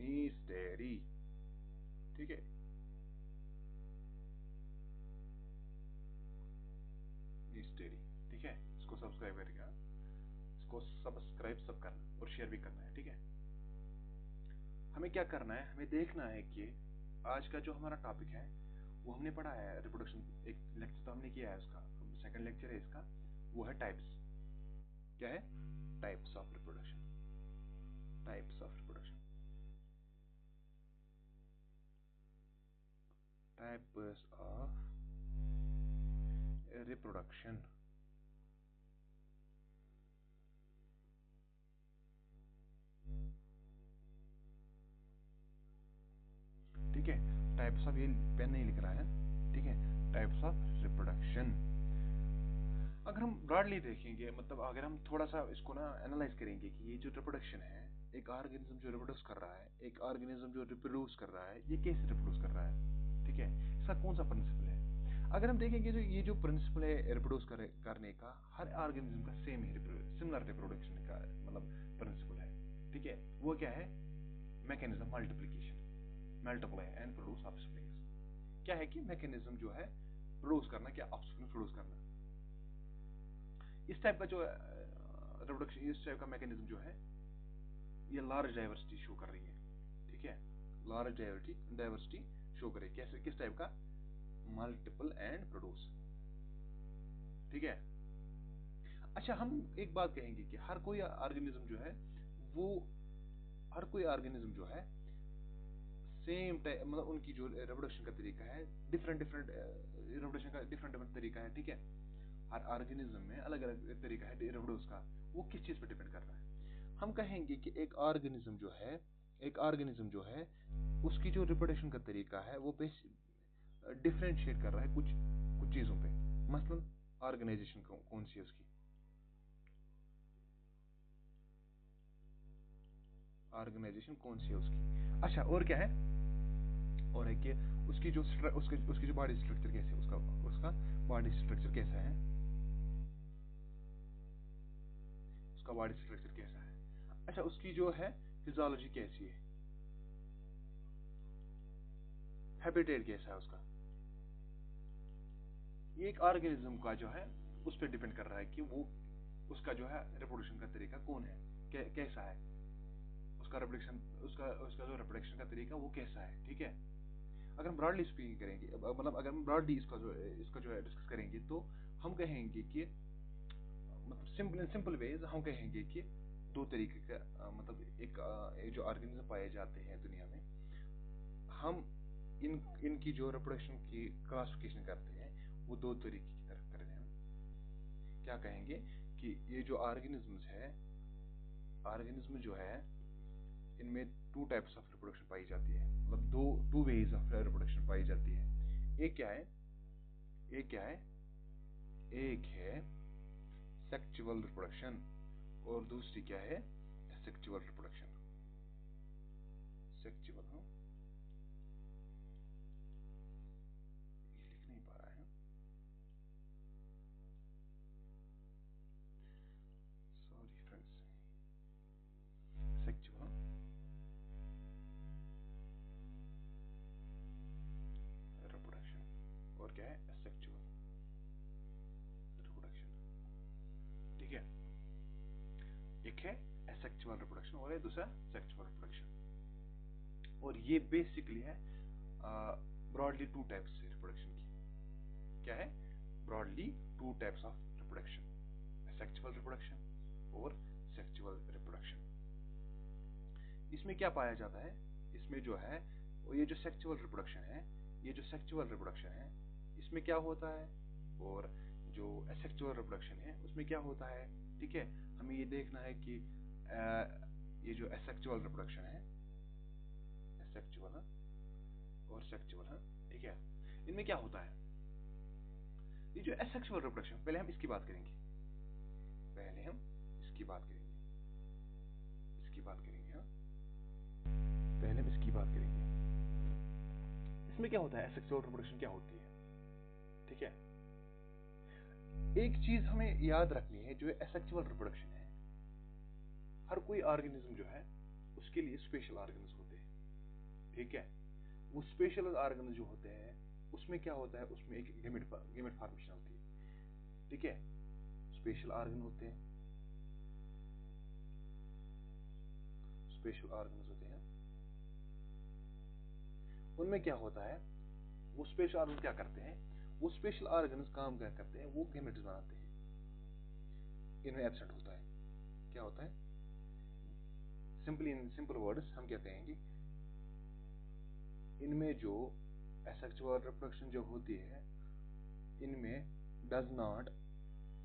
नीस dairy, ठीक है, नीस dairy, ठीक है। इसको सब्सक्राइब करेगा, इसको सब्सक्राइब सब करना और शेयर भी करना है, ठीक है। हमें क्या करना है, हमें देखना है कि आज का जो हमारा टॉपिक है वो हमने पढ़ा है रिप्रोडक्शन, एक लेक्चर तो हमने किया है उसका, सेकंड लेक्चर है इसका, वो है टाइप्स। क्या है? Types of reproduction, types of reproduction, types of reproduction. ठीक है, टाइप्स ऑफ, ये पेन नहीं लिख रहा है, ठीक है, टाइप्स ऑफ रिप्रोडक्शन। अगर हम ब्रॉडली देखेंगे, मतलब अगर हम थोड़ा सा इसको ना एनालाइज करेंगे कि ये जो रिप्रोडक्शन है, एक ऑर्गेनिज्म जो रिप्रोड्यूस कर रहा है, एक ऑर्गेनिज्म जो रिप्रोड्यूस कर रहा है, ये कैसे रिप्रोड्यूस कर रहा है, ठीक है, इसका कौन सा प्रिंसिपल है। अगर हम देखेंगे जो ये जो प्रिंसिपल है रिप्रोड्यूस करने का, हर ऑर्गेनिज्म का सेम है, सिमिलर रिप्रोडक्शन का मतलब प्रिंसिपल है, ठीक है। वो क्या है? Mechanism multiplication, multiply and produce offsprings. क्या है कि मैकेनिज्म जो है प्रोड्यूस करना, क्या ऑफस्प्रिंग प्रोड्यूस करना। इस टाइप का जो रिप्रोडक्शन, इस टाइप का मैकेनिज्म जो है, ये लार्ज डाइवर्सिटी शो कर रही है, ठीक है, लार्ज डाइवर्सिटी शो करे। कैसे, किस टाइप का? मल्टीपल एंड प्रोड्यूस, ठीक है। अच्छा, हम एक बात कहेंगे कि हर कोई ऑर्गेनिज्म जो है वो, हर कोई ऑर्गेनिज्म जो है सेम टाइप, मतलब उनकी जो रिप्रोडक्शन का तरीका है डिफरेंट रिप्रोडक्शन का डिफरेंट तरीका है, ठीक है। हर ऑर्गेनिज्म में अलग अलग तरीका है रिप्रोड्यूस का। वो किस चीज पर डिपेंड कर रहा है? हम कहेंगे कि एक ऑर्गेनिज्म जो है, एक ऑर्गेनिज्म जो है, उसकी जो रिप्रोडक्शन का तरीका है वो डिफरेंशिएट कर रहा है कुछ चीजों पे। मसलन ऑर्गेनाइजेशन कौन सी है उसकी, ऑर्गेनाइजेशन कौन सी है उसकी। अच्छा, और क्या है? और है कि उसकी जो बॉडी स्ट्रक्चर कैसे, उसका बॉडी स्ट्रक्चर कैसा है, उसका बॉडी स्ट्रक्चर कैसा है। अच्छा, उसकी जो है फिजियोलॉजी कैसी है, हैबिटेट कैसा है उसका। ये एक ऑर्गेनिज्म का जो है उस पर डिपेंड कर रहा है कि वो, उसका जो है रिप्रोडक्शन का तरीका कौन है, कैसा है, उसका रिप्रोडक्शन, उसका जो रिप्रोडक्शन का तरीका वो कैसा है, ठीक है। अगर हम ब्रॉडली स्पीकिंग करेंगे, मतलब अगर हम ब्रॉडली इसका जो है डिस्कस करेंगे, तो हम कहेंगे कि, मतलब सिंपल वेज हम कहेंगे कि दो तरीके का, मतलब एक जो ऑर्गेनिज्म पाए जाते हैं दुनिया में, हम इनकी जो रिप्रोडक्शन की क्लासिफिकेशन करते हैं वो दो तरीके की तरफ करते हैं। हम क्या कहेंगे कि ये जो ऑर्गेनिज्म्स है, ऑर्गेनिज्म जो है, इनमें टू टाइप्स ऑफ रिप्रोडक्शन पाई जाती है, मतलब टू वेज ऑफ रिप्रोडक्शन पाई जाती है। एक क्या है, एक है सेक्सुअल रिप्रोडक्शन और दूसरी क्या है? Asexual reproduction. सेक्सुअल, ये लिख नहीं पा रहा है, सॉरी फ्रेंड्स। सेक्सुअल रिप्रोडक्शन और क्या है? एसेक्सुअल रिप्रोडक्शन, ठीक है। एक है एसेक्सुअल रिप्रोडक्शन और है दूसरा सेक्सुअल रिप्रोडक्शन। और ये बेसिकली है ब्रॉडली टू टाइप्स है रिप्रोडक्शन की। क्या है? Broadly two types of reproduction, sexual reproduction और सेक्सुअल रिप्रोडक्शन। इसमें क्या पाया जाता है? इसमें जो है वो ये जो सेक्सुअल रिप्रोडक्शन है, ये जो सेक्सुअल रिप्रोडक्शन है, इसमें क्या होता है, और जो एसेक्सुअल रिप्रोडक्शन है उसमें क्या होता है, ठीक है। हमें ये देखना है कि ये जो एसेक्सुअल रिप्रोडक्शन है, एसेक्सुअल और सेक्सुअल है, ठीक है, इनमें क्या होता है। ये जो एसेक्सुअल रिप्रोडक्शन, पहले हम इसकी बात करेंगे, पहले हम इसकी बात करेंगे, हाँ, पहले हम इसकी बात करेंगे। इसमें क्या होता है, एसेक्सुअल रिप्रोडक्शन क्या होती है, ठीक है। एक चीज हमें याद रखनी है, जो एसेक्सुअल रिप्रोडक्शन है, हर कोई ऑर्गेनिज्म जो है उसके लिए स्पेशल ऑर्गन्स होते हैं, ठीक है। वो स्पेशल ऑर्गन जो होते हैं उसमें क्या होता है, उसमें एक गेमेट फॉर्मेशन होती है, ठीक है। स्पेशल ऑर्गन होते हैं, स्पेशल ऑर्गन्स होते हैं, उनमें क्या होता है, वो स्पेशल ऑर्गन क्या करते हैं, वो स्पेशल ऑर्गन्स काम क्या करते हैं, वो गेमेट्स बनाते हैं। इनमें एब्सेंट होता है, क्या होता है, सिंपली इन सिंपल वर्ड्स हम क्या कहेंगे, इनमें जो एसेक्सुअल रिप्रोडक्शन जो होती है, इनमें डज नॉट,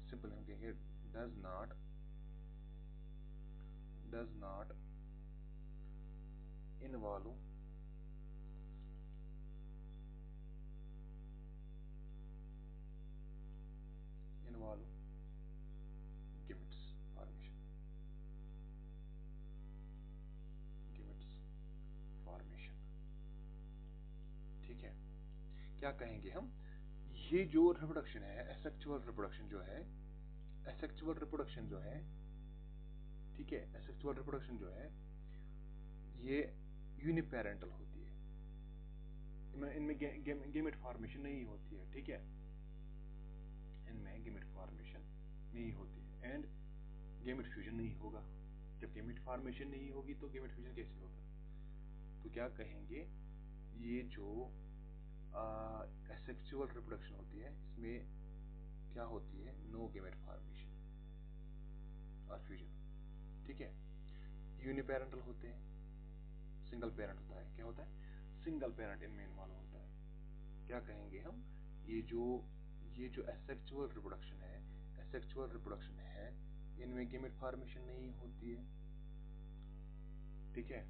सिंपल हम कहेंगे डज नॉट इन्वॉल्व गिमिट्स फॉर्मेशन, ठीक है। क्या कहेंगे हम, ये जो रिप्रोडक्शन है, एसेक्सुअल रिप्रोडक्शन जो है, एसेक्सुअल रिप्रोडक्शन जो है, ठीक है, एसेक्सुअल रिप्रोडक्शन जो है ये यूनिपेरेंटल होती है, इनमें गेमेट फॉर्मेशन नहीं होती है, ठीक है, इनमें गेमेट फॉर्मेशन नहीं होती है एंड गेमेट फ्यूजन नहीं होगा। जब गेमेट फॉर्मेशन नहीं होगी तो गेमेट फ्यूजन कैसे होगा, तो क्या कहेंगे, ये जो एसेक्सुअल रिप्रोडक्शन होती है इसमें क्या होती है, नो गेमेट फॉर्मेशन और फ्यूजन, ठीक है। यूनिपेरेंटल होते हैं, सिंगल पेरेंट होता है, क्या होता है, सिंगल पेरेंट इनमें इन्वॉल्व होता है। क्या कहेंगे हम, ये जो एसेक्सुअल रिप्रोडक्शन है, एसेक्सुअल रिप्रोडक्शन है, इनमें गेमेट फॉर्मेशन नहीं होती है, ठीक है।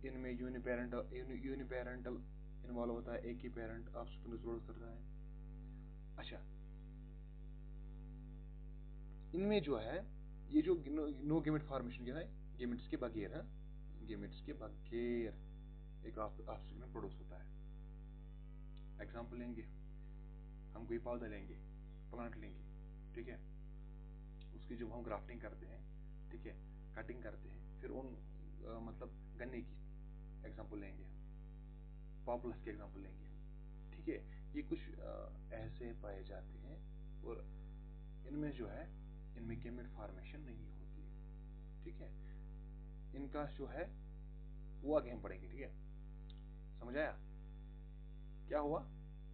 इनमें यूनिपेरेंटल इन्वॉल्व होता है, एक ही पेरेंट ऑफस्प्रिंग प्रोड्यूस कर रहा है। अच्छा, इनमें जो है ये जो नो गेमेट फॉर्मेशन क्या है, गेमेट्स के बगैर है, गेमेट्स के बगैर एक ऑफस्प्रिंग प्रोड्यूस होता है। एग्जांपल लेंगे, हम कोई पौधा लेंगे, प्लांट लेंगे, ठीक है, उसकी जब हम ग्राफ्टिंग करते हैं, ठीक है, कटिंग करते हैं, फिर उन मतलब गन्ने की एग्जांपल लेंगे, पॉपुलस के एग्जांपल लेंगे, ठीक है। ये कुछ ऐसे पाए जाते हैं और इनमें जो है, इनमें गेमेट फॉर्मेशन नहीं होती है, ठीक है। इनका जो है वो आगे हम पढ़ेंगे, ठीक है, समझ आया क्या हुआ।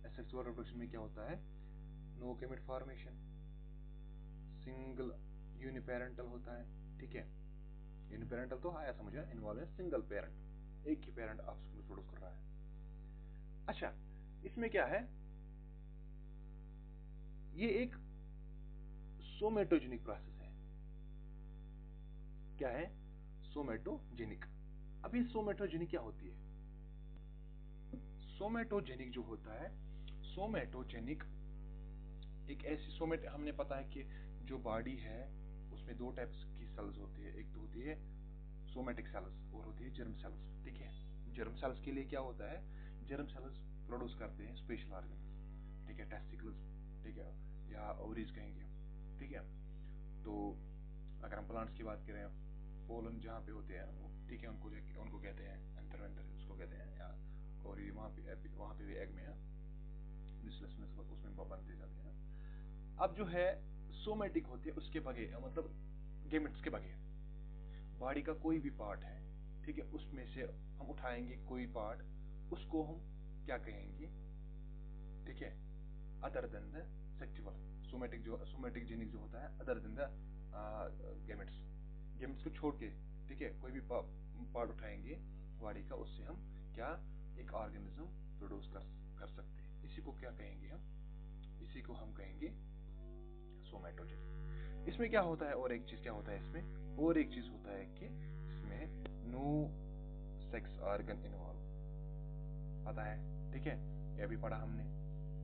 एसेक्सुअल रिप्रोडक्शन में क्या होता है, no gamete formation, single uniparental होता है, ठीक है। यूनिपेरेंटल तो आया समझ, इन्वॉल्व है सिंगल पेरेंट, एक ही पेरेंट ऑफस्प्रिंग प्रोड्यूस कर रहा है। अच्छा, इसमें क्या है, ये एक सोमेटोजेनिक प्रोसेस है, क्या है, सोमेटोजेनिक। अब ये सोमेटोजेनिक क्या होती है, सोमेटोजेनिक जो होता है, सोमेटोजेनिक एक ऐसी हमने पता है कि जो बॉडी है उसमें दो टाइप्स की सेल्स होती है, एक तो होती है सोमेटिक सेल्स और होती है जर्म सेल्स, ठीक है। जर्म सेल्स के लिए क्या होता है, जर्म सेल्स प्रोड्यूस करते हैं स्पेशल ऑर्गन्स, ठीक है, टेस्टिकल्स, ठीक है, या ओवरीज कहेंगे, ठीक है। तो अगर हम प्लांट्स की बात करें, पोलन जहाँ पे होते हैं वो, ठीक है, उनको कहते हैं एंथर, उसको कहते हैं, या और ये वहाँ पे भी एग में है, उसमें बनते जाते हैं। अब जो है सोमेटिक होती है, उसके बगैर मतलब गेमेट्स के बगैर बॉडी का कोई भी पार्ट है, ठीक है, उसमें से हम उठाएंगे कोई पार्ट, उसको हम क्या कहेंगे, ठीक है, other than the sexual, somatogenic जो होता है अदर देन द गेमेट्स को छोड़ के, ठीक है, कोई भी पार्ट उठाएंगे बॉडी का, उससे हम क्या एक ऑर्गेनिज्म प्रोड्यूस कर सकते हैं। इसी को क्या कहेंगे हम, इसी को हम कहेंगे सोमेटोजेनिक। इसमें क्या होता है, और एक चीज क्या होता है इसमें, और एक चीज होता है कि इसमें नो सेक्स ऑर्गन इन्वॉल्व, पता है, ठीक है, ये भी पढ़ा हमने।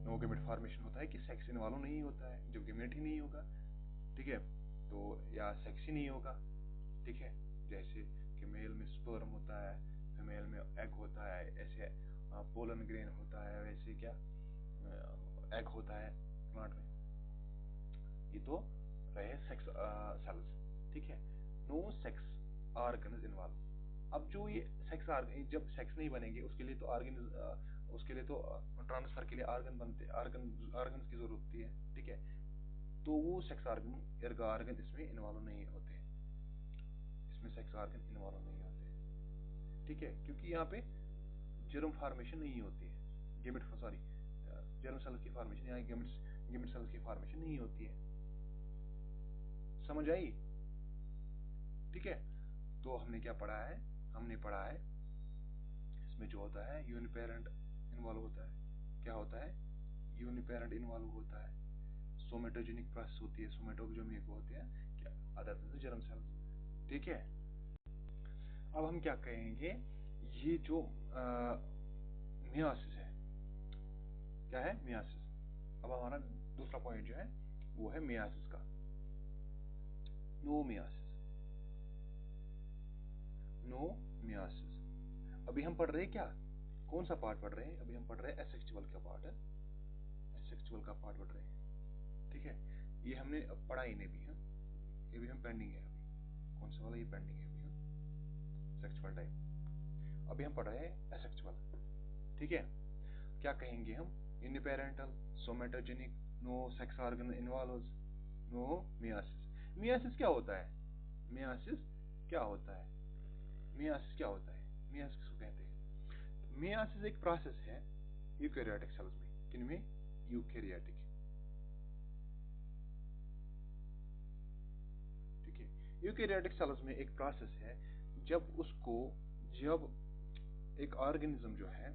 नो गेमेट फॉर्मेशन होता है कि सेक्स इन्वॉल्व नहीं होता है, जब गेमेट ही नहीं होगा, ठीक है, तो या सेक्स ही नहीं होगा, ठीक है। जैसे कि मेल में स्पर्म होता है, फीमेल में एग होता है, ऐसे पोलन ग्रेन होता है, वैसे क्या एग होता है प्लांट में, ये तो रहे सेक्स सेल्स, ठीक है। नो सेक्स ऑर्गन इन्वॉल्व, अब जो ये सेक्स आर्गन, जब सेक्स नहीं बनेंगे उसके लिए तो ट्रांसफर के लिए ऑर्गन की जरूरत होती है, ठीक है। तो वो सेक्स आर्गन इसमें इन्वॉल्व नहीं होते, इसमें सेक्स आर्गन इन्वॉल्व नहीं होते, ठीक है, क्योंकि यहाँ पे जर्म फॉर्मेशन नहीं होती है, जर्म सेल की फॉर्मेशन या गेमेट सेल की फॉर्मेशन नहीं होती है। समझ आई? ठीक है। तो हमने क्या पढ़ा है? हमने पढ़ा है इसमें जो होता है यूनिपेरेंट इन्वॉल्व होता है। क्या होता है? यूनिपेरेंट इन्वॉल्व होता है। सोमेटोजेनिक प्रोसेस होती है, सोमेटोजोमिक होती है क्या, अदर देन जर्म सेल्स, ठीक है। अब हम क्या कहेंगे, ये जो मियोसिस है, क्या है? मियोसिस। अब हमारा दूसरा पॉइंट जो है वो है मियोसिस का। No meiosis. अभी हम पढ़ रहे हैं क्या, कौन सा पार्ट पढ़ रहे हैं? अभी हम पढ़ रहे हैं एसेक्सुअल का पार्ट है, एसेक्सुअल का पार्ट पढ़ रहे हैं, ठीक है। ये हमने अब पढ़ा ही नहीं भी है, ये भी हम पेंडिंग है अभी। कौन सा वाला? ये पेंडिंग है अभी, सेक्सुअल टाइप। अभी हम पढ़ रहे हैं एसेक्सुअल, ठीक है। क्या कहेंगे हम? Uniparental, somatogenic, no sex organ involves, no meiosis. Meiosis क्या होता है? मियोसिस क्या होता है? मियोसिस क्या होता है? मियोसिस किसको कहते हैं? मियोसिस एक प्रोसेस है यूकैरियोटिक सेल्स में। किनमें? यूकैरियोटिक, ठीक है। यूकैरियोटिक सेल्स में एक प्रोसेस है जब एक ऑर्गेनिज्म जो है,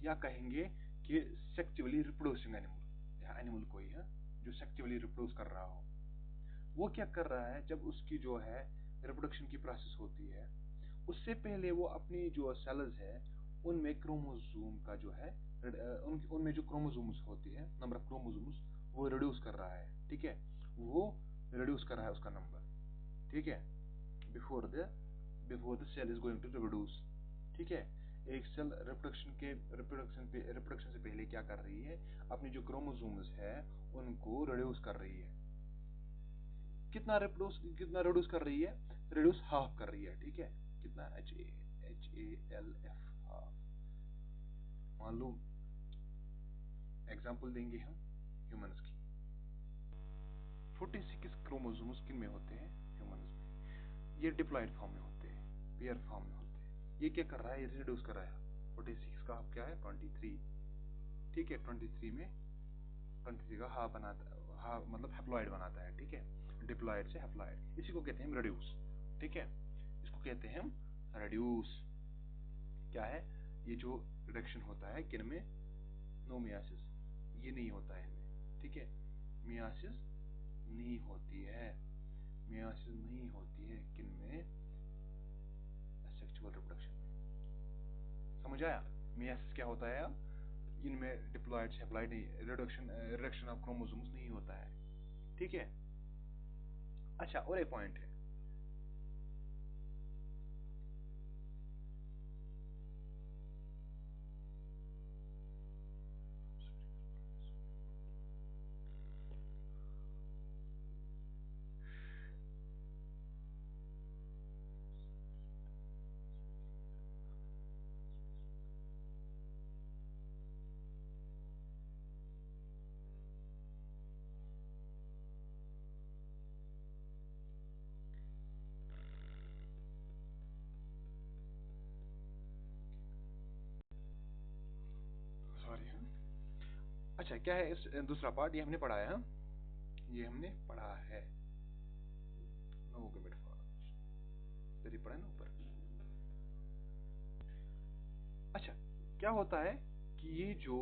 या कहेंगे कि सेक्सुअली रिप्रोड्यूसिंग एनिमल, या एनिमल कोई है जो सेक्सुअली रिप्रोड्यूस कर रहा हो, वो क्या कर रहा है? जब उसकी जो है रिप्रोडक्शन की प्रोसेस होती है, उससे पहले वो अपनी जो सेल्स है उनमें क्रोमोसोम का जो है, उनमें जो क्रोमोसोम्स होती है, नंबर ऑफ क्रोमोसोम्स, वो रिड्यूस कर रहा है, ठीक है। वो रिड्यूस कर रहा है उसका नंबर, ठीक है, before the cell is going to reproduce, ठीक है। एक सेल रिप्रोडक्शन से पहले क्या कर रही है? अपनी जो क्रोमोसोम्स है उनको रिड्यूस कर रही है। कितना रिड्यूस कर रही है? रिड्यूस हाफ कर रही है, ठीक है। कितना? HALF, half. मान लो एग्जांपल देंगे हम ह्यूमंस की। 46 क्रोमोसोम्स किन में होते हैं? ह्यूमंस में। ये डिप्लॉयड फॉर्म में होते हैं, पेयर फॉर्म में होते हैं। ये क्या कर रहा है? ये रिड्यूस कर रहा है। 46 का हाफ क्या है? 23, ठीक है। 23 का हाफ बनाता है, हाफ मतलब हैप्लॉइड बनाता है, ठीक है। डिप्लॉयड से हैप्लॉइड, इसी को कहते हैं हम रिड्यूस, ठीक है। इसको कहते हैं हम रिड्यूस। क्या है? ये जो रिडक्शन होता है किन में? नो मियोसिस, ये नहीं होता है इनमें, ठीक है। मियोसिस नहीं होती है, मियोसिस नहीं होती है किन में? सेक्सुअल रिप्रोडक्शन में। समझ आया? मियोसिस क्या होता है? इनमें डिप्लॉयड से हैप्लॉइड नहीं, रिडक्शन ऑफ क्रोमोसोम्स नहीं होता है, ठीक है। अच्छा, और एक पॉइंट है, सॉरी। अच्छा, क्या है इस दूसरा पार्ट? ये हमने पढ़ा है, ये हमने पढ़ा है, नो गैमेट फॉर्मेशन, ये पढ़ा है ना ऊपर। अच्छा, क्या होता है कि ये जो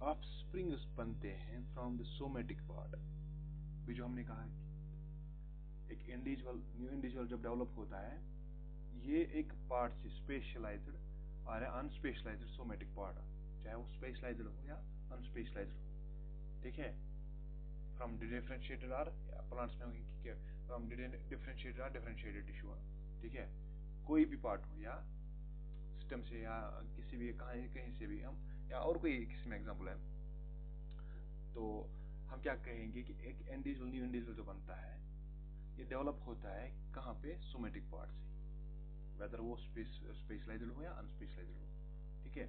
ऑफस्प्रिंग्स बनते हैं फ्रॉम द सोमेटिक पार्ट, भी जो हमने कहा कि एक न्यू इंडिविजुअल जब डेवलप होता है, ये एक पार्ट से स्पेशलाइज्ड और अनस्पेशलाइज्ड सोमेटिक पार्ट, चाहे वो स्पेशलाइज्ड हो या अनस्पेशलाइज्ड हो, ठीक है। फ्रॉम डिफरेंशिएटेड आर, प्लांट्स में from differentiated or differentiated tissue, ठीक है। कोई भी पार्ट हो, या सिस्टम से, या किसी भी कहीं से भी हम, या और कोई किसी में एग्जांपल है, तो हम क्या कहेंगे कि एक न्यू इंडिविजुअल जो बनता है, ये डेवलप होता है कहाँ पे, सोमेटिक पार्ट से, वेदर वो स्पेशलाइज्ड हो या अनस्पेशलाइज्ड हो, ठीक है।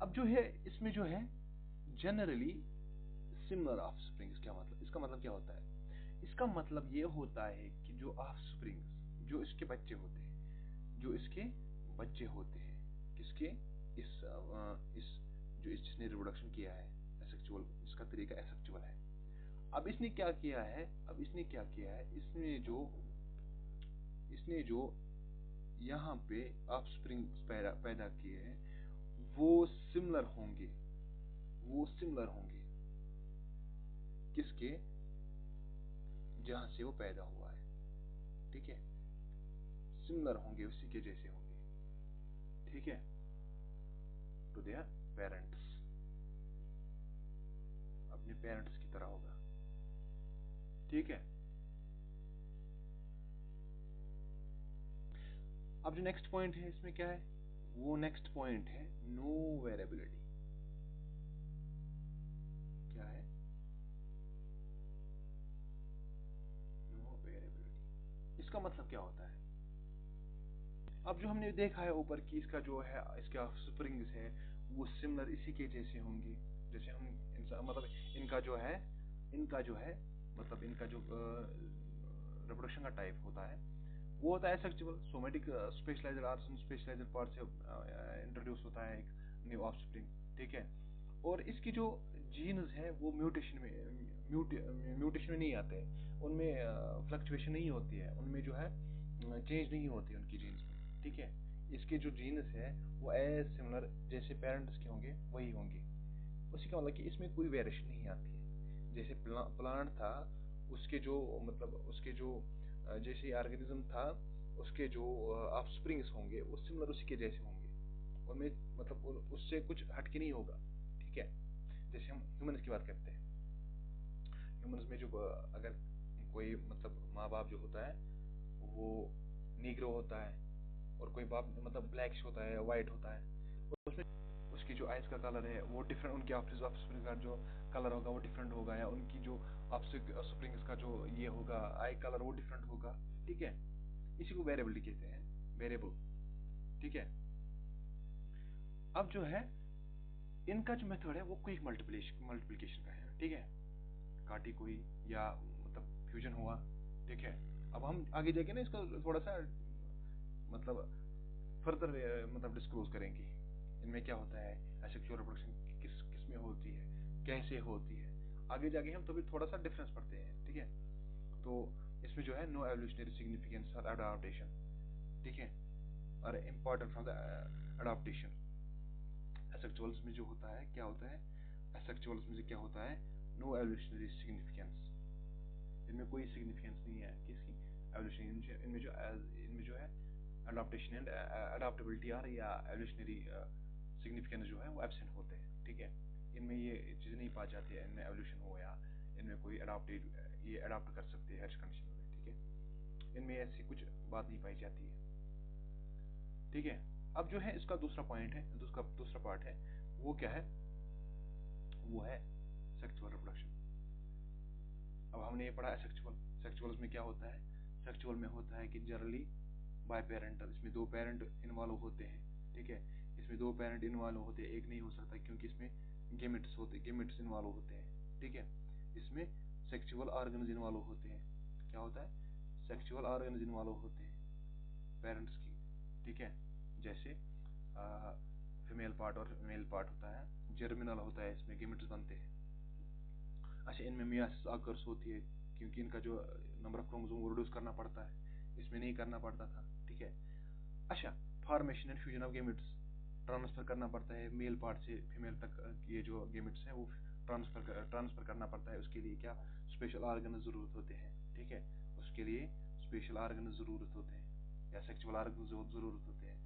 अब जो है इसमें जो है जनरली सिमिलर ऑफस्प्रिंग्स, क्या मतलब, इसका मतलब क्या होता है, इसका मतलब ये होता है कि जो ऑफस्प्रिंग्स, जो इसके बच्चे होते हैं, जो इसके बच्चे होते हैं, किसके, इस जो जिसने रिप्रोडक्शन किया है, एसेक्सुअल, इसका तरीका एसेक्सुअल है। अब इसने क्या किया है, इसने जो यहाँ पे ऑफस्प्रिंग पैदा किए हैं वो सिमिलर होंगे, किसके, जहां से वो पैदा हुआ है, ठीक है, सिमिलर होंगे, उसी के जैसे होंगे, ठीक है, टू देयर पेरेंट्स, अपने पेरेंट्स की तरह होगा, ठीक है। अब जो नेक्स्ट पॉइंट है इसमें क्या है, वो नेक्स्ट पॉइंट है नो वेरिएबिलिटी। क्या है, नो वेरिएबिलिटी, इसका मतलब क्या होता है। अब जो हमने देखा है ऊपर की, इसका जो है, इसके ऑफस्प्रिंग्स है वो सिमिलर इसी के जैसे होंगे, जैसे हम मतलब इनका जो है मतलब इनका जो रिप्रोडक्शन का टाइप होता है वो होता है सेक्सुअल, सोमेटिक स्पेशलाइज्ड और अनस्पेशलाइज्ड पार्ट से इंट्रोड्यूस होता है एक न्यू ऑफस्प्रिंग, ठीक है। और इसकी जो जीन्स है वो म्यूटेशन में नहीं आते हैं, उनमें फ्लक्चुएशन नहीं होती है, उनमें जो है चेंज नहीं होती है उनकी जीन्स में, ठीक है। इसके जो जीन्स है वो एज सिमिलर जैसे पेरेंट्स के होंगे वही होंगे, उसी का मतलब कि इसमें कोई वेरिएशन नहीं आती है। जैसे प्लांट था, उसके जो मतलब उसके जो जैसे ऑर्गेनिज्म था, उसके जो ऑफस्प्रिंग्स होंगे वो सिमिलर उसी के जैसे होंगे, उनमें मतलब उससे कुछ हटके नहीं होगा, ठीक है। जैसे हम ह्यूमंस की बात करते हैं, ह्यूमंस में जो अगर कोई मतलब माँ बाप जो होता है वो नीग्रो होता है, और कोई बाप मतलब ब्लैकिश होता है, वाइट होता है, और उसमें उसकी जो आइज का कलर है वो डिफरेंट, उनके ऑफस्प्रिंग का जो कलर होगा वो डिफरेंट होगा, या उनकी जो ऑफस्प्रिंग्स का जो ये होगा आई कलर वो डिफरेंट होगा, ठीक है। इसी को वेरिएबिलिटी कहते हैं, वेरिएबल, ठीक है। अब जो है इनका जो मेथड है वो क्विक मल्टीप्लिकेशन का है, ठीक है, काटी कोई या मतलब फ्यूजन हुआ, ठीक है। अब हम आगे जाके ना इसको थोड़ा सा मतलब फर्दर मतलब डिस्क्लोज करेंगे, इनमें क्या होता है, एसेक्सुअल रिप्रोडक्शन किस में होती है, कैसे होती है, आगे जाके हम तो भी थोड़ा सा डिफरेंस पढ़ते हैं, ठीक है। तो इसमें जो है नो एवोल्यूशनरी सिग्निफिकेंस और अडॉप्टेशन, ठीक है, और इम्पोर्टेंट फ्रॉम द अडॉप्टेशन। एसेक्सुअल्स में जो होता है क्या होता है, एसेक्सुअल्स में क्या होता है, नो एवोल्यूशनरी सिग्निफिकेंस, इनमें कोई सिग्निफिकेंस नहीं है किसकी, एवोल्यूशन, इनमें जो है अडॉप्टेशन एंड अडॉप्टेबिलिटी और या एवोल्यूशनरी सिग्निफिकेंस जो है वो एब्सेंट होते हैं, ठीक है। इनमें ये चीज़ नहीं पा जाती है, इनमें एवोल्यूशन हो या इनमें कोई ये अडॉप्ट कर सकते हैं हर कंडीशन में, ठीक है, इनमें ऐसी कुछ बात नहीं पाई जाती है, ठीक है। अब जो है इसका दूसरा पॉइंट है, दूसरा पार्ट है, वो क्या है, वो है सेक्सुअल रिप्रोडक्शन। अब हमने ये पढ़ा है सेक्सुअल्स में क्या होता है, सेक्सुअल में होता है कि जनरली बाय पेरेंटल, इसमें दो पेरेंट इन्वॉल्व होते हैं, ठीक है, इसमें दो पेरेंट इन्वॉल्व होते हैं, एक नहीं हो सकता क्योंकि इसमें गेमेट्स इन्वॉल्व होते हैं, ठीक है। इसमें सेक्सुअल ऑर्गन्स इन्वॉल्व होते हैं, क्या होता है, सेक्सुअल ऑर्गन्स इन्वॉल्व होते हैं पेरेंट्स की, ठीक है। जैसे फीमेल पार्ट और मेल पार्ट होता है, जर्मिनल होता है, इसमें गेमेट्स बनते हैं। अच्छा, इनमें मियासिस आकर्स होती है क्योंकि इनका जो नंबर ऑफ क्रोमोसोम वो रिड्यूस करना पड़ता है, इसमें नहीं करना पड़ता था, ठीक है। अच्छा, formation and fusion of gametes, transfer करना पड़ता है मेल पार्ट से फीमेल तक, ये जो गेमेट्स हैं वो ट्रांसफर करना पड़ता है, उसके लिए क्या स्पेशल ऑर्गन जरूरत होते हैं, ठीक है, उसके लिए स्पेशल ऑर्गन जरूरत होते हैं या सेक्सुअल ऑर्गन जरूरत होते हैं।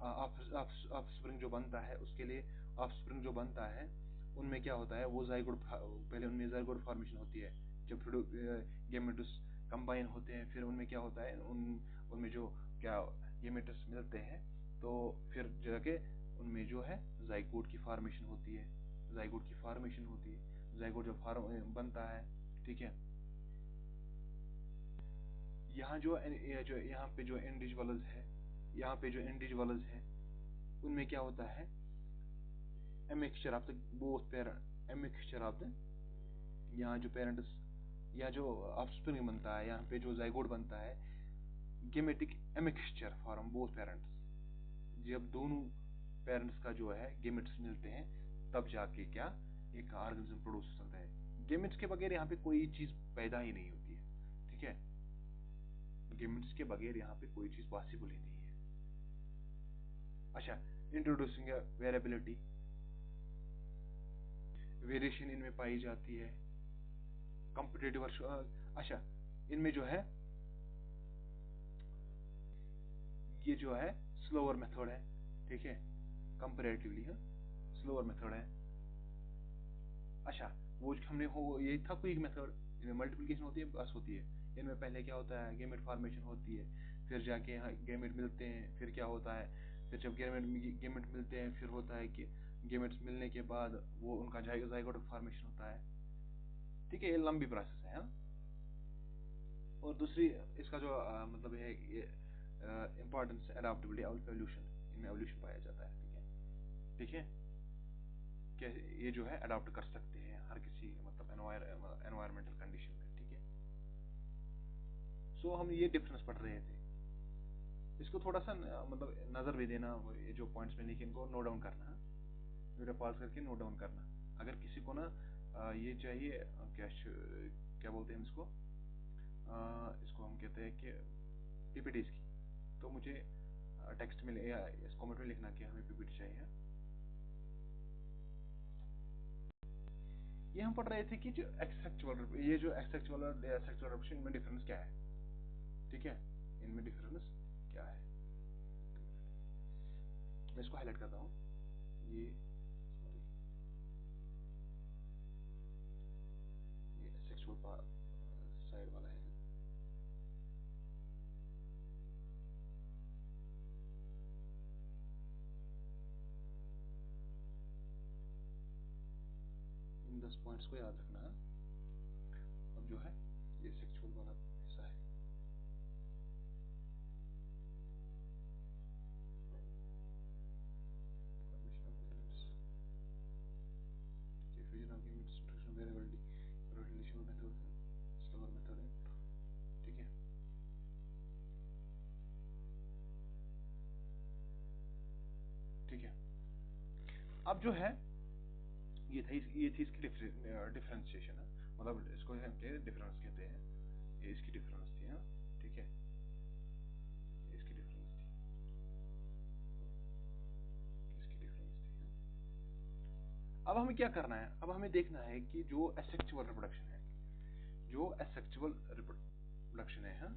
ऑफस्प्रिंग जो बनता है उसके लिए, ऑफस्प्रिंग जो बनता है उनमें क्या होता है, वो जाइगोट, पहले उनमें जाइगोट फॉर्मेशन होती है, जब गेमेट्स कंबाइन होते हैं फिर उनमें क्या होता है, उनमें जो क्या गेमेट्स मिलते हैं तो फिर जाके उनमें जो है जाइगोट की फॉर्मेशन होती है, जाइगोट जब बनता है ठीक है। यहाँ जो यहाँ पे जो इंडिविजुअल्स है, यहाँ पे जो इंडिविजुअल्स है, उनमें क्या होता है, a mixture of the both parent, a mixture of the, यहाँ जो पेरेंट्स या जो ऑफस्प्रिंग बनता है, यहाँ पे जो जाइगोट बनता है, गेमेटिक एमिक्सचर फॉर्म बोथ पेरेंट्स। जब दोनों पेरेंट्स का जो है गेमेट्स मिलते हैं, तब जाके क्या एक ऑर्गेनिज्म प्रोड्यूस हो सकता है। गेमेट्स के बगैर यहाँ पे कोई चीज पैदा ही नहीं होती है, ठीक है। गेमेट्स के बगैर यहाँ पे कोई चीज पॉसिबल ही नहीं है। अच्छा, इंट्रोड्यूसिंग वेरिएबिलिटी, वेरिएशन इनमें पाई जाती है। कॉम्पिटेटिव, अच्छा इनमें जो है ये जो है स्लोअर मेथड है, ठीक है, कंपैरेटिवली स्लोअर मेथड है। अच्छा, वो हमने हो ये था क्विक मेथड, इनमें मल्टीप्लिकेशन होती है, बस होती है। इनमें पहले क्या होता है, गेमेट फॉर्मेशन होती है, फिर जाके यहाँ गेमेट मिलते हैं, फिर क्या होता है, फिर जब गेमेट मिलते हैं, फिर होता है कि गेमेट्स मिलने के बाद वो उनका जाइगोट फॉर्मेशन होता है, ठीक है। ये लंबी प्रोसेस है। और दूसरी इसका जो मतलब है ये इम्पोर्टेंस एडाप्टेबिलिटी, एवोल्यूशन, इनमें एवोल्यूशन पाया जाता है, ठीक है, ठीक है। कि ये जो है अडॉप्ट कर सकते हैं हर किसी मतलब एनवायरमेंटल कंडीशन में, ठीक है। सो हम ये डिफरेंस पढ़ रहे थे, इसको थोड़ा सा मतलब नजर भी देना, ये जो पॉइंट्स में लिखे इनको नोट डाउन करना, वीडियो पॉज करके नोट डाउन करना। अगर किसी को ना ये चाहिए क्या बोलते हैं इसको, इसको हम कहते हैं कि पीपीटीज की, तो मुझे टेक्स्ट में या इस कमेंट में लिखना कि हमें पीपीटी चाहिए। ये हम पढ़ रहे थे कि जो एक्सेक्चुअल, ये जो एक्सेक्चुअल और एसेक्चुअल रिप्रेजेंटेशन, इनमें डिफरेंस क्या है, ठीक है, इनमें डिफरेंस क्या है। मैं इसको हाईलाइट करता हूँ, ये सेक्सुअल साइड वाला है। इन 10 पॉइंट्स को याद रखना। अब जो है ये सेक्सुअल वाला हिस्सा है। Fusion of gametes, introduction variability, relational method है, स्लोअर मेथड है, ठीक है। ठीक है, अब जो है ये थी इसकी डिफरेंशिएशन है, मतलब इसको हम डिफरेंस कहते हैं, ये इसकी डिफरेंस थी, हाँ, ठीक है, इसकी डिफरेंस थी, इसकी डिफरेंस थी, हाँ। अब हमें क्या करना है, अब हमें देखना है कि जो एसेक्सुअल रिप्रोडक्शन है, जो एसेक्सुअल रिप्रोडक्शन है, हाँ,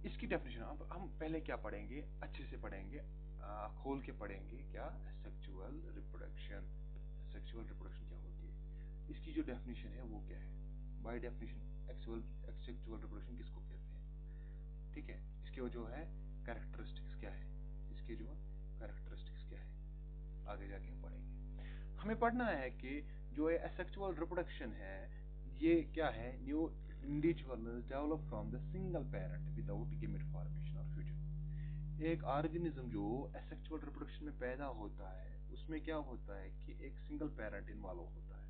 इसकी डेफिनेशन अब हम पहले क्या पढ़ेंगे, अच्छे से पढ़ेंगे, खोल के पढ़ेंगे क्या सेक्सुअल रिप्रोडक्शन, सेक्सुअल रिप्रोडक्शन क्या होती है, इसकी जो डेफिनेशन है वो क्या है। बाय डेफिनेशन सेक्सुअल रिप्रोडक्शन किसको कहते हैं, ठीक है। इसके जो है कैरेक्टरिस्टिक्स क्या है, इसके जो कैरेक्टरिस्टिक्स क्या है, आगे जाके हम पढ़ेंगे। हमें पढ़ना है कि जो एसेक्सुअल रिप्रोडक्शन है ये क्या है, new individuals develop from the single parent without gamete formation or fusion। एक ऑर्गेनिज्म जो एसेक्सुअल रिप्रोडक्शन में पैदा होता है, उसमें क्या होता है कि एक सिंगल पेरेंट इन्वॉल्व होता है।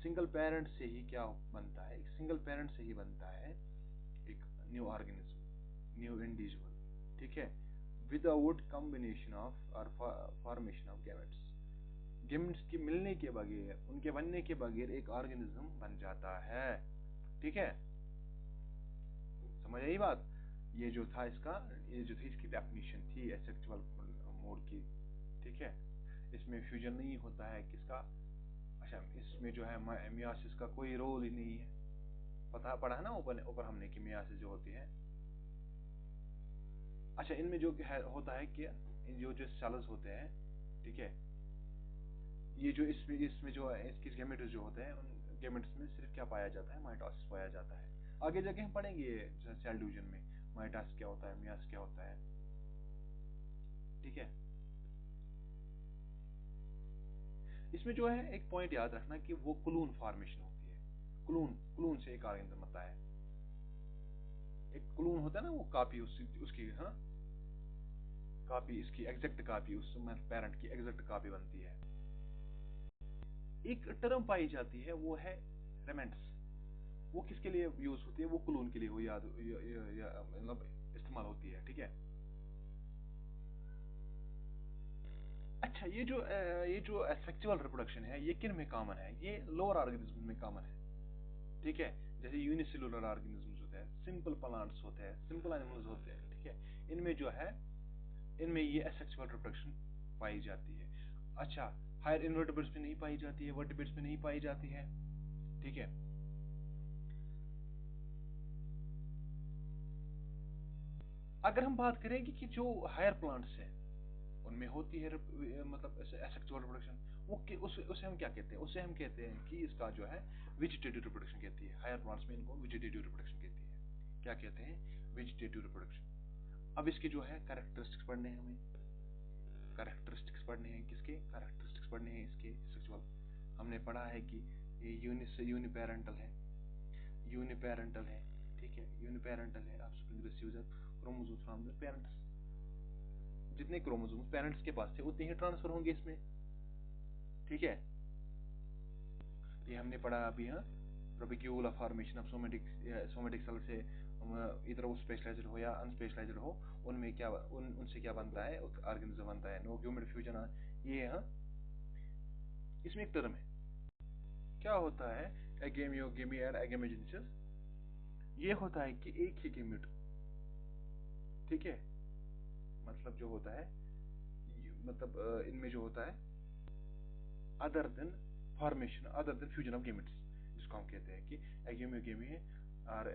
सिंगल पेरेंट से ही क्या बनता है, एक सिंगल पेरेंट से ही बनता है एक न्यू ऑर्गेनिज्म, न्यू इंडिविजुअल, ठीक है, विदाउट कॉम्बिनेशन ऑफ और फॉर्मेशन ऑफ गैमेट्स। गैमेट्स के मिलने के बगैर, उनके बनने के बगैर एक ऑर्गेनिज्म बन जाता है, ठीक है। समझ आई बात। ये जो था इसका, ये जो थी इसकी डेफिनेशन थी एसेक्सुअल मोड की, ठीक है। इसमें फ्यूजन नहीं होता है किसका, अच्छा इसमें जो है मियोसिस का कोई रोल ही नहीं है, पता पढ़ा है ना ऊपर हमने कि मियोसिस जो होती है। अच्छा, इनमें जो है होता है कि जो सेल्स होते हैं, ठीक है, ये जो इसमें जो है इसकी गैमेट्स जो होते हैं, उन गैमेट्स में सिर्फ क्या पाया जाता है, माइटोसिस पाया जाता है। आगे जाके हम पढ़ेंगे सेल डिवीजन में माइटोसिस क्या होता है, मियोसिस क्या होता है, ठीक है। इसमें जो है एक पॉइंट याद रखना कि वो क्लून फॉर्मेशन होती है। क्लून से एक ऑर्गेनिज्म बनता है। एक क्लून होता है ना, वो कॉपी उसकी, हाँ, कॉपी, इसकी एग्जैक्ट कॉपी, उस पेरेंट की एग्जैक्ट कॉपी बनती है। एक टर्म पाई जाती है, वो है रेमेंट्स। वो किसके लिए यूज होती है? वो क्लून के लिए वो याद मतलब इस्तेमाल होती है, ठीक है। अच्छा, ये जो सेक्सुअल रिप्रोडक्शन है, ये किन में कॉमन है? ये लोअर ऑर्गेनिज्म में कॉमन है, ठीक है। जैसे यूनिसेलुलर ऑर्गेनिज्म्स होते हैं, सिंपल प्लांट्स होते हैं, सिंपल एनिमल्स होते हैं, ठीक है। इनमें जो है, इनमें ये एसेक्सुअल रिप्रोडक्शन पाई जाती है। अच्छा, हायर इन्वर्टेब्रेट्स में नहीं पाई जाती है, वर्टेब्रेट्स में नहीं पाई जाती है, ठीक है। अगर हम बात करें कि जो हायर प्लांट्स हैं, उनमें होती है मतलब एसेक्सुअल रिप्रोडक्शन, उसे हम क्या कहते हैं? उसे हम कहते हैं कि इसका जो है वेजिटेटिव रिप्रोडक्शन कहती है। हायर प्लांट्स में इनको वेजिटेटिव रिप्रोडक्शन कहती है। क्या कहते हैं? Vegetative reproduction. अब इसके जो है कैरेक्टरिस्टिक्स पढ़ने हैं हमें। कैरेक्टरिस्टिक्स पढ़ने हैं किसके? कैरेक्टरिस्टिक्स पढ़ने हैं इसके सेक्सुअल। हमने पढ़ा है कि ये यूनिपेरेंटल है, यूनिपेरेंटल है, ठीक है। यूनिपेरेंटल है, offspring receives chromosomes from the parents. जितने क्रोमोसोम्स पेरेंट्स के पास थे उतने ही ट्रांसफर होंगे इसमें, ठीक है। ये हमने पढ़ा अभी, हाँ, ट्रोपिक्यूला फॉर्मेशन ऑफ सोमेटिक सेल से इधर वो स्पेशलाइज्ड हो या अनस्पेशलाइज्ड हो, उनमें क्या उनसे क्या बनता है? ऑर्गेनिज्म बनता है। नो ग्यूमेट फ्यूजन, ये, हाँ। इसमें एक टर्म है, क्या होता है? एगेमियोगेमी और एगेमोजेनेसिस। ये होता है कि एक ही गेमेट, ठीक है, मतलब जो होता है, मतलब इनमें जो होता है other then formation, other than fusion of gametes, जिसको हम कहते हैं कि एगेमियोगेमी और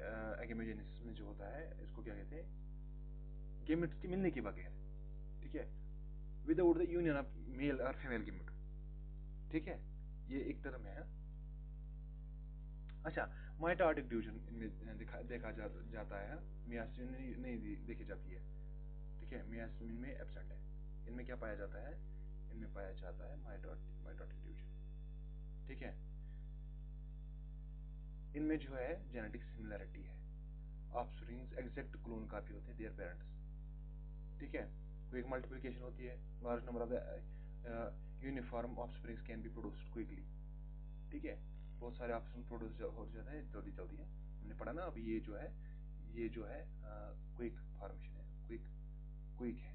एगेमोजेनेसिस में जो होता है, इसको क्या कहते हैं? गेमेट्स के मिलने के बगैर, ठीक है, without the union of male और फीमेल गेमेट, ठीक है। ये एक टर्म है। अच्छा, माइटोटिक डिवीजन इनमें देखा जाता है, मियासिन नहीं देखी जाती है, ठीक है। मियासिन में एब्सेंट है। इनमें क्या पाया जाता है? इनमें पाया जाता है माइटोटिक डिवीजन, ठीक है। इनमें जो है जेनेटिक सिमिलरिटी है, ऑफस्प्रिंग्स एग्जैक्ट क्लोन कॉपी होते हैं देयर पेरेंट्स, ठीक है। क्विक मल्टीप्लिकेशन होती है, large number of uniform offsprings can be produced quickly, ठीक है। बहुत सारे ऑप्शन प्रोड्यूस हो जाते हैं जल्दी जल्दी है। हमने पढ़ा ना अभी, ये जो है क्विक फॉर्मेशन है, क्विक है,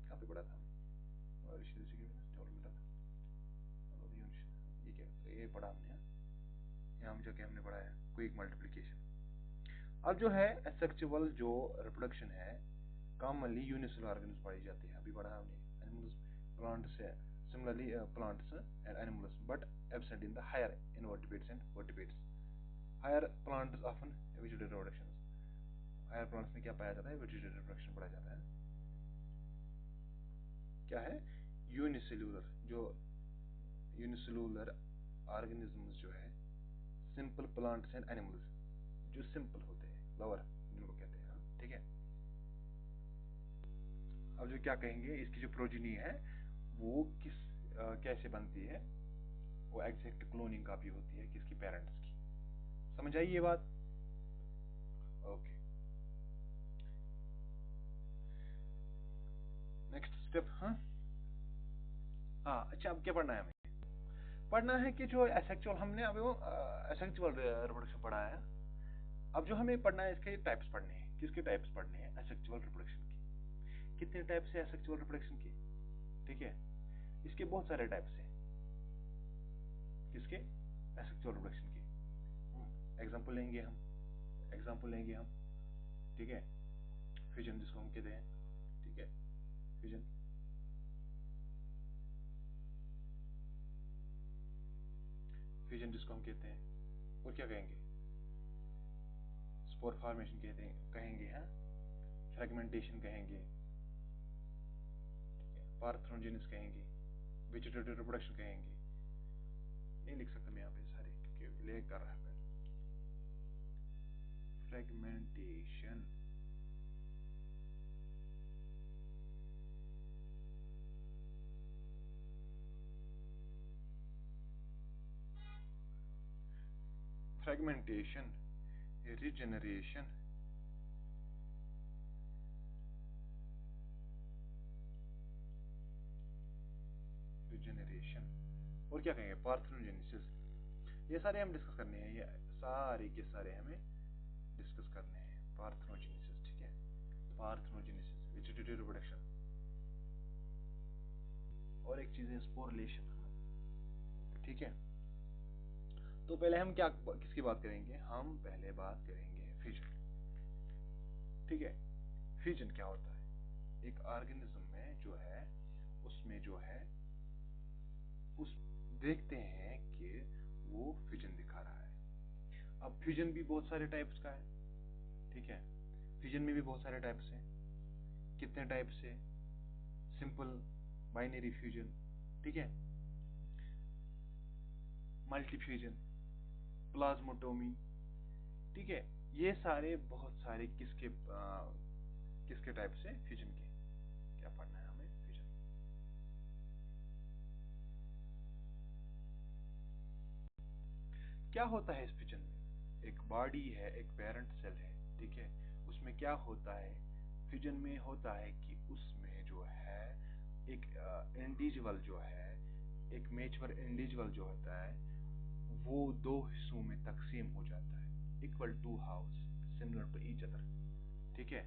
कहाँ पे पढ़ा था? और ये क्या, ये पढ़ा हमने, यहाँ जाके हमने पढ़ा है क्विक मल्टीप्लिकेशन। अब जो है एसेक्सुअल जो रिप्रोडक्शन है, कॉमनली यूनिसेलुलर ऑर्गेनिज्म पाई जाती है, अभी पढ़ा हमने। एनिमल्स, प्लांट्स है, similarly plants and animals, but absent in the higher invertebrates and vertebrates. Higher plants often vegetative reproductions. Higher plants में क्या पाया जाता है? vegetative reproduction पाया जाता है। क्या है? यूनिसेलुलर, जो यूनिसेलुलर ऑर्गेनिज्म्स जो है, सिंपल प्लांट्स एंड एनिमल्स, जो सिंपल होते हैं, लोअर जिनको कहते हैं, ठीक है। अब जो क्या कहेंगे, इसकी जो प्रोजेनी है वो कैसे बनती है? वो एग्जैक्ट क्लोनिंग कॉपी होती है किसकी? पेरेंट्स की। समझ आई ये बात? Okay, next step. हाँ, अच्छा, अब क्या पढ़ना है हमें? पढ़ना है कि जो एसेक्सुअल, हमने अभी वो एसेक्सुअल रिप्रोडक्शन पढ़ा है। अब जो हमें पढ़ना है, इसके टाइप्स पढ़ने हैं। किसके टाइप्स पढ़ने हैं? एसेक्सुअल रिप्रोडक्शन की। कितने टाइप्स है एसेक्सुअल रिप्रोडक्शन के? ठीक है, इसके बहुत सारे टाइप्स हैं। किसके? एसेक्सुअल रिप्रोडक्शन के। एग्जांपल लेंगे हम, ठीक है। फ्यूजन जिसको हम कहते हैं, ठीक है, फ्यूजन। फ्यूजन जिसको हम कहते हैं, और क्या कहेंगे? स्पोर फॉर्मेशन कहेंगे, हाँ। फ्रेगमेंटेशन कहेंगे, पार्थेनोजेनेसिस कहेंगे, वेजिटेटिव रिप्रोडक्शन कहेंगे। नहीं लिख सकता मैं यहाँ पे सारे, क्योंकि ले कर रहा है। फ्रेगमेंटेशन, फ्रेगमेंटेशन, रिजेनरेशन, और क्या कहेंगे पार्थेनोजेनेसिस। ये सारे हम डिस्कस करने हैं, ये सारे के सारे हमें डिस्कस करने हैं। पार्थेनोजेनेसिस, ठीक है, पार्थेनोजेनेसिस, वेजिटेटिव रिप्रोडक्शन, और एक चीज है स्पोरिलेशन, ठीक है। तो पहले हम क्या किसकी बात करेंगे, हम पहले बात करेंगे फिजन, ठीक है। फिजन क्या होता है, एक ऑर्गेनिज्म में जो है उसमें जो है उस देखते हैं कि वो फ्यूजन दिखा रहा है। अब फ्यूजन भी बहुत सारे टाइप्स का है, ठीक है। फ्यूजन में भी बहुत सारे टाइप्स हैं। कितने टाइप्स है, सिंपल बाइनरी फ्यूजन, ठीक है, मल्टी फ्यूजन, प्लाज्मोटोमी, ठीक है। ये सारे बहुत सारे किसके टाइप से, फ्यूजन के। क्या पढ़ना है हमें, फ्यूजन। क्या होता है इस फ्यूजन में, एक बॉडी है, एक पेरेंट सेल है, ठीक है। उसमें क्या होता है, फ्यूजन में होता है कि उसमें जो है एक इंडिविजुअल जो है, एक मैच्योर इंडिविजुअल जो होता है वो दो हिस्सों में तकसीम हो जाता है, equal two halves, similar to each other, ठीक है।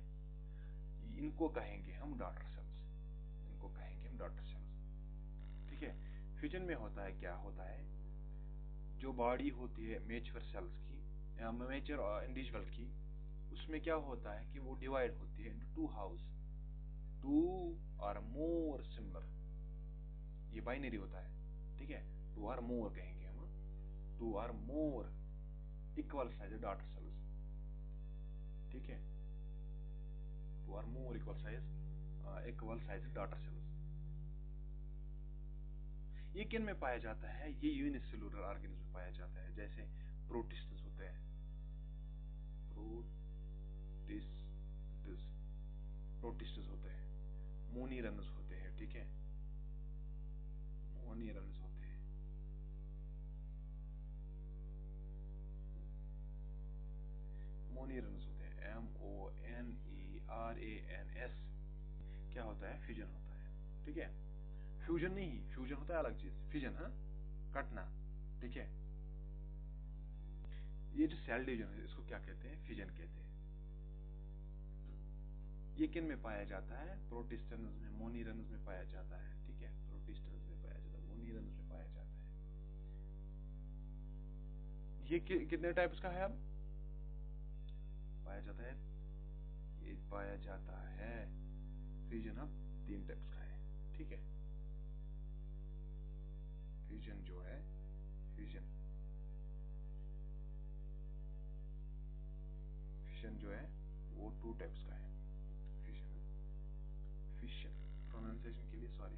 इनको कहेंगे हम डॉटर सेल्स, इनको कहेंगे हम डॉटर सेल्स, ठीक है। फ्यूजन में होता है, क्या होता है, जो बॉडी होती है मैच्योर सेल्स की, मैच्योर इंडिविजुअल की, उसमें क्या होता है कि वो डिवाइड होती है इनटू टू हाउस, टू और मोर सिमिलर, ये बाइनरी होता है, ठीक है। टू और मोर कहेंगे हम, टू और मोर इक्वल साइज डॉटर सेल्स, ठीक है, टू और मोर इक्वल साइज डॉटर सेल्स। ये किन में पाया जाता है, ये यूनिसेलुलर ऑर्गेनिज्म में पाया जाता है, जैसे प्रोटिस्टस होते हैं, प्रोटिस्टस होते हैं, मोनीरन्स होते हैं, ठीक है, मोनीरन्स होते हैं, मोनीरन्स होते हैं, MONERANS। क्या होता है, फ्यूजन होता है, ठीक है। फ्यूजन नहीं, फ्यूजन होता है अलग चीज, फ्यूजन, हाँ, कटना, ठीक है। ये जो सेल डिवीजन है इसको क्या कहते हैं, फ्यूजन कहते हैं। ये किन में पाया जाता है, प्रोटिस्टन्स में, मोनीरन्स में पाया जाता है, ठीक है, प्रोटिस्टन्स में पाया जाता है, मोनीरन्स में पाया जाता है। ये कितने टाइप्स का है, अब पाया जाता है, ये पाया जाता है फ्यूजन अब 3 टाइप्स का है, ठीक है। फ्यूजन जो है, फ्यूजन जो है वो 2 टाइप्स का है। फिशन प्रोनाउंसिएशन के लिए सॉरी,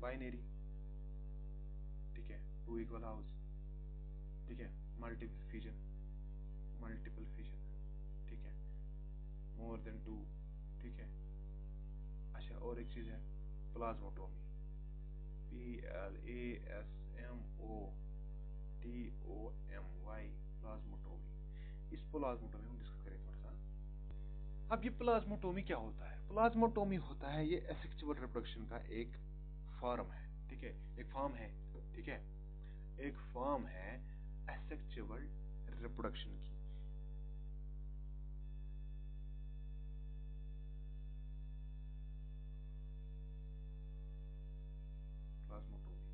बाइनरी, ठीक है, टू इक्वल हाउस, ठीक है, मल्टीपल फ्यूजन, ठीक है, मोर देन 2, ठीक है। अच्छा, और एक चीज है प्लाज्मोटोमी, PLASMOTOMY, प्लाज्मोटोमी। इस प्लाज्मोटोमी हम डिस्कस करें थोड़ा सा। अब ये प्लाज्मोटोमी क्या होता है, प्लाज्मोटोमी होता है ये एसेक्सुअल रिप्रोडक्शन का एक फॉर्म है, ठीक है, एक फॉर्म है, ठीक है, एक फॉर्म है एसेक्सुअल रिप्रोडक्शन की। प्लाज्मोटोमी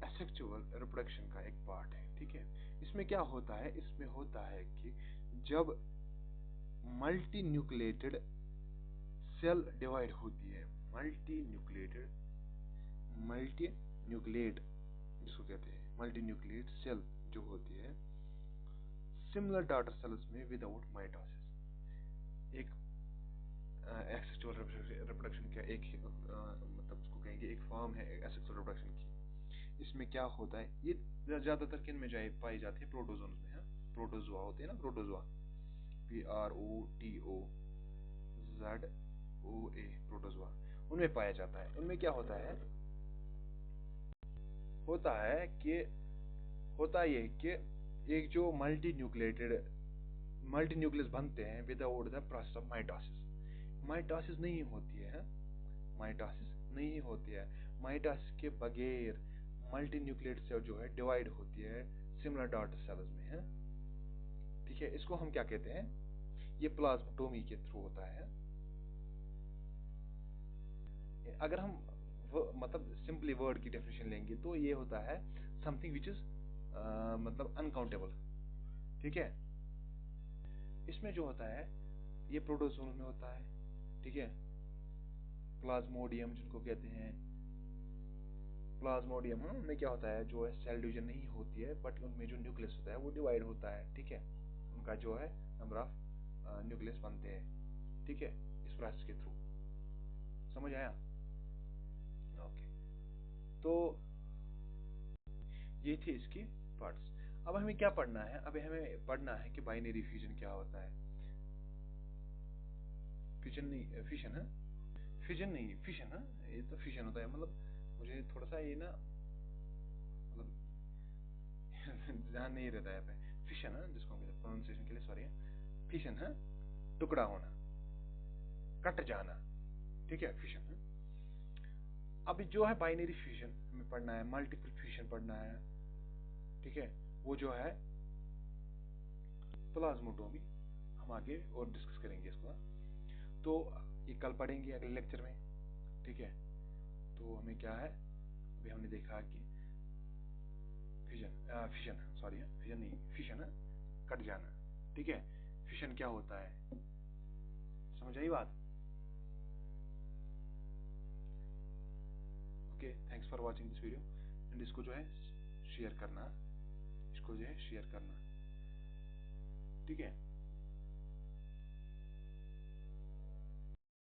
एसेक्सुअल रिप्रोडक्शन का एक पार्ट है, ठीक है। इसमें क्या होता है, इसमें होता है कि जब मल्टी न्यूक्लिएटेड सेल डिवाइड होती है, मल्टी न्यूक्लिएट जिसको कहते हैं, मल्टी न्यूक्लिएट सेल जो होती है सिमिलर डॉटर सेल्स में विदाउट माइटोसिस, एक एसेक्सुअल रिप्रोडक्शन का एक मतलब उसको कहेंगे एक फॉर्म है एसेक्सुअल रिप्रोडक्शन की। इसमें क्या होता है, ये ज्यादातर किन में पाई जाती है, प्रोटोजोन्स में, प्रोटोजोआ होते हैं ना, प्रोटोजोआ, PROTOZOA, प्रोटोजोआ, उनमें पाया जाता है। उनमें क्या होता है कि होता ये है कि एक जो मल्टी न्यूक्लियस बनते हैं without the process of mitosis. Mitosis नहीं होती है, माइटोसिस नहीं होती है। माइटोसिस के बगैर मल्टी न्यूक्लियेट सेल जो है डिवाइड होती है सिमिलर डॉटर सेल्स में है। ठीक है, इसको हम क्या कहते हैं, ये प्लाज्मोटोमी के थ्रू होता है। अगर हम मतलब सिंपली वर्ड की डेफिनेशन लेंगे तो ये होता है समथिंग विच इज मतलब अनकाउंटेबल। ठीक है, इसमें जो होता है ये प्रोटोजोन में होता है। ठीक है, प्लाज्मोडियम जिनको कहते हैं, प्लाज्मोडियम में क्या होता है, जो है सेल डिवीजन नहीं होती है बट उनमें जो न्यूक्लियस होता है वो डिवाइड होता है। ठीक है, उनका जो है नंबर ऑफ न्यूक्लियस बनते हैं। ठीक है, इस प्रोसेस के थ्रू। समझ आया? ओके, तो ये थी इसकी पार्ट्स। अब हमें क्या पढ़ना है, अब हमें पढ़ना है कि बाइनरी फ्यूजन क्या होता है। फ्यूजन नहीं, फिशन है, फिजन नहीं, फिशन है, ये तो फिशन होता है। मतलब मुझे थोड़ा सा ये ना मतलब ध्यान नहीं रहता है पे। फिशन है जिसको हम प्रोनाउंसिएशन के लिए सॉरी है। फिशन है टुकड़ा होना, कट जाना। ठीक है, फिशन है। अब जो है बाइनरी फ्यूजन हमें पढ़ना है, मल्टीपल फ्यूजन पढ़ना है। ठीक है, वो जो है प्लाज्मोटोमी, हम आगे और डिस्कस करेंगे इसको। तो ये कल पढ़ेंगे अगले लेक्चर में। ठीक है, तो हमें क्या है, अभी हमने देखा कि फिशन सॉरी फिशन नहीं, फिशन है कट जाना। ठीक है, फिशन क्या होता है, समझ आई बात? Okay, thanks for watching this video. And इसको जो है शेयर करना, इसको जो है शेयर करना। ठीक है।